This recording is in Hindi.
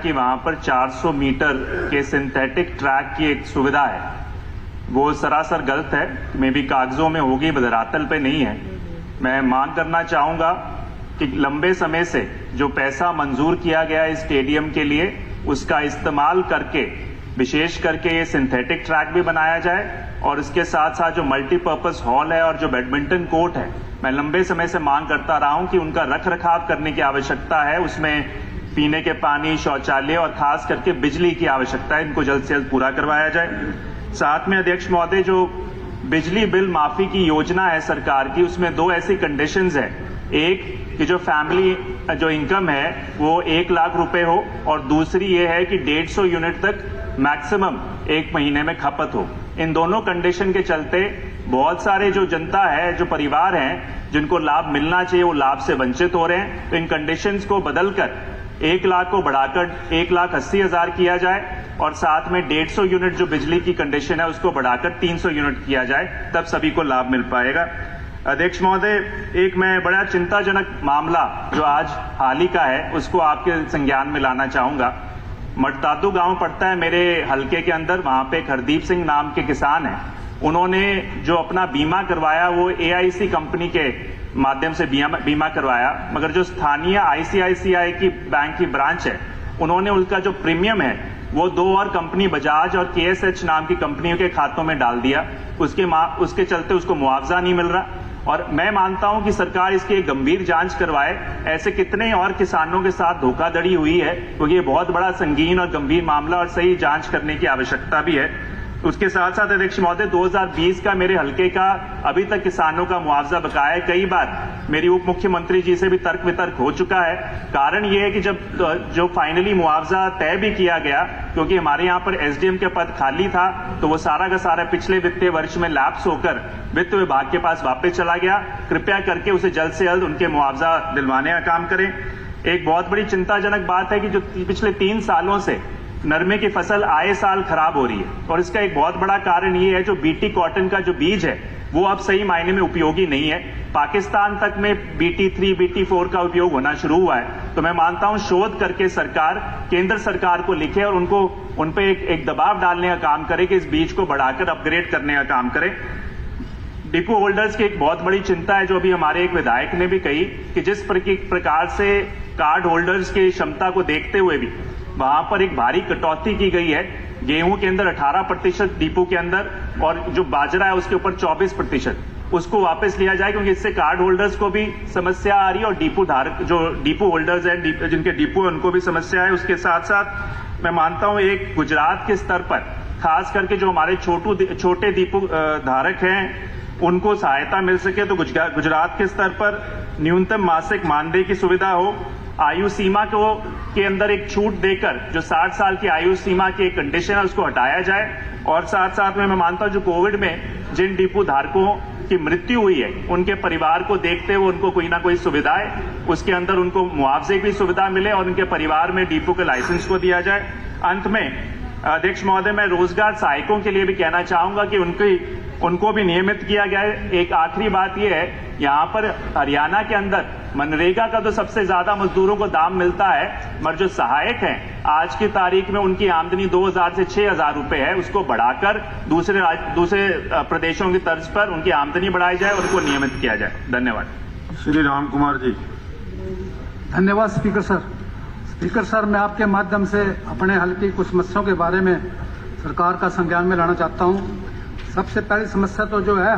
कि वहां पर 400 मीटर के सिंथेटिक ट्रैक की एक सुविधा है, वो सरासर गलत है। मे भी कागजों में होगी, धरातल पे नहीं है। मैं मांग करना चाहूंगा कि लंबे समय से जो पैसा मंजूर किया गया है इस स्टेडियम के लिए, उसका इस्तेमाल करके विशेष करके ये सिंथेटिक ट्रैक भी बनाया जाए, और इसके साथ साथ जो मल्टीपर्पज हॉल है और जो बैडमिंटन कोर्ट है, मैं लंबे समय से मांग करता रहा हूं कि उनका रख रखाव करने की आवश्यकता है। उसमें पीने के पानी, शौचालय और खास करके बिजली की आवश्यकता है। इनको जल्द से जल्द पूरा करवाया जाए। साथ में अध्यक्ष महोदय, जो बिजली बिल माफी की योजना है सरकार की, उसमें 2 ऐसी कंडीशंस है। एक कि जो फैमिली जो इनकम है वो 1 लाख रुपए हो, और दूसरी ये है कि 150 यूनिट तक मैक्सिमम 1 महीने में खपत हो। इन दोनों कंडीशन के चलते बहुत सारे जो जनता है, जो परिवार हैं, जिनको लाभ मिलना चाहिए, वो लाभ से वंचित हो रहे हैं। तो इन कंडीशंस को बदलकर 1 लाख को बढ़ाकर 1,80,000 किया जाए, और साथ में 150 यूनिट जो बिजली की कंडीशन है उसको बढ़ाकर 300 यूनिट किया जाए, तब सभी को लाभ मिल पाएगा। अध्यक्ष महोदय, एक मैं बड़ा चिंताजनक मामला जो आज हाल ही का है उसको आपके संज्ञान में लाना चाहूंगा। मटतादू गांव पड़ता है मेरे हलके के अंदर। वहां पे हरदीप सिंह नाम के किसान हैं। उन्होंने जो अपना बीमा करवाया वो AIC कंपनी के माध्यम से बीमा करवाया, मगर जो स्थानीय ICICI की बैंक की ब्रांच है, उन्होंने उसका जो प्रीमियम है वो 2 और कंपनी बजाज और KSH नाम की कंपनियों के खातों में डाल दिया। उसके चलते उसको मुआवजा नहीं मिल रहा, और मैं मानता हूं कि सरकार इसकी एक गंभीर जांच करवाए। ऐसे कितने और किसानों के साथ धोखाधड़ी हुई है, क्योंकि ये बहुत बड़ा संगीन और गंभीर मामला, और सही जांच करने की आवश्यकता भी है। उसके साथ साथ अध्यक्ष महोदय, 2020 का मेरे हलके का अभी तक किसानों का मुआवजा बकाया है। कई बार मेरी उप मुख्यमंत्री जी से भी तर्क वितर्क हो चुका है। कारण ये है कि जब जो फाइनली मुआवजा तय भी किया गया, क्योंकि हमारे यहाँ पर SDM के पद खाली था, तो वो सारा का सारा पिछले वित्तीय वर्ष में लैप्स होकर वित्त विभाग के पास वापस चला गया। कृपया करके उसे जल्द से जल्द उनके मुआवजा दिलवाने का काम करें। एक बहुत बड़ी चिंताजनक बात है कि जो पिछले 3 सालों से नरमे की फसल आए साल खराब हो रही है, और इसका एक बहुत बड़ा कारण ये है जो BT कॉटन का जो बीज है वो अब सही मायने में उपयोगी नहीं है। पाकिस्तान तक में BT3, BT4 का उपयोग होना शुरू हुआ है। तो मैं मानता हूं शोध करके सरकार केंद्र सरकार को लिखे और उन पे एक दबाव डालने का काम करे कि इस बीज को बढ़ाकर अपग्रेड करने का काम करे। डिपो होल्डर्स की एक बहुत बड़ी चिंता है, जो अभी हमारे एक विधायक ने भी कही, कि जिस प्रकार से कार्ड होल्डर्स की क्षमता को देखते हुए भी वहां पर एक भारी कटौती की गई है। गेहूं के अंदर 18% डिपो के अंदर, और जो बाजरा है उसके ऊपर 24%, उसको वापस लिया जाए, क्योंकि इससे कार्ड होल्डर्स को भी समस्या आ रही है और डिपो धारक जो डिपो होल्डर्स हैं, जिनके डिपो है, उनको भी समस्या है। उसके साथ साथ मैं मानता हूं एक गुजरात के स्तर पर खास करके जो हमारे छोटे डिपो धारक हैं उनको सहायता मिल सके, तो गुजरात के स्तर पर न्यूनतम मासिक मानदेय की सुविधा हो। आयु सीमा के अंदर एक छूट देकर जो 60 साल की आयु सीमा की एक कंडीशन है उसको हटाया जाए, और साथ साथ में मैं मानता हूं जो कोविड में जिन डिपो धारकों की मृत्यु हुई है उनके परिवार को देखते हुए उनको कोई ना कोई सुविधाएं, उसके अंदर उनको मुआवजे की सुविधा मिले और उनके परिवार में डिपो के लाइसेंस को दिया जाए। अंत में अध्यक्ष महोदय, मैं रोजगार सहायकों के लिए भी कहना चाहूंगा कि उनको भी नियमित किया गया है। एक आखिरी बात यह है, यहाँ पर हरियाणा के अंदर मनरेगा का तो सबसे ज्यादा मजदूरों को दाम मिलता है, मगर जो सहायक हैं आज की तारीख में उनकी आमदनी 2,000 से 6,000 रुपए है। उसको बढ़ाकर दूसरे प्रदेशों की तर्ज पर उनकी आमदनी बढ़ाई जाए और उनको नियमित किया जाए। धन्यवाद। श्री राम कुमार जी। धन्यवाद स्पीकर सर। स्पीकर सर, मैं आपके माध्यम से अपने हल्के की कुछ समस्याओं के बारे में सरकार का संज्ञान में लाना चाहता हूं। सबसे पहली समस्या तो जो है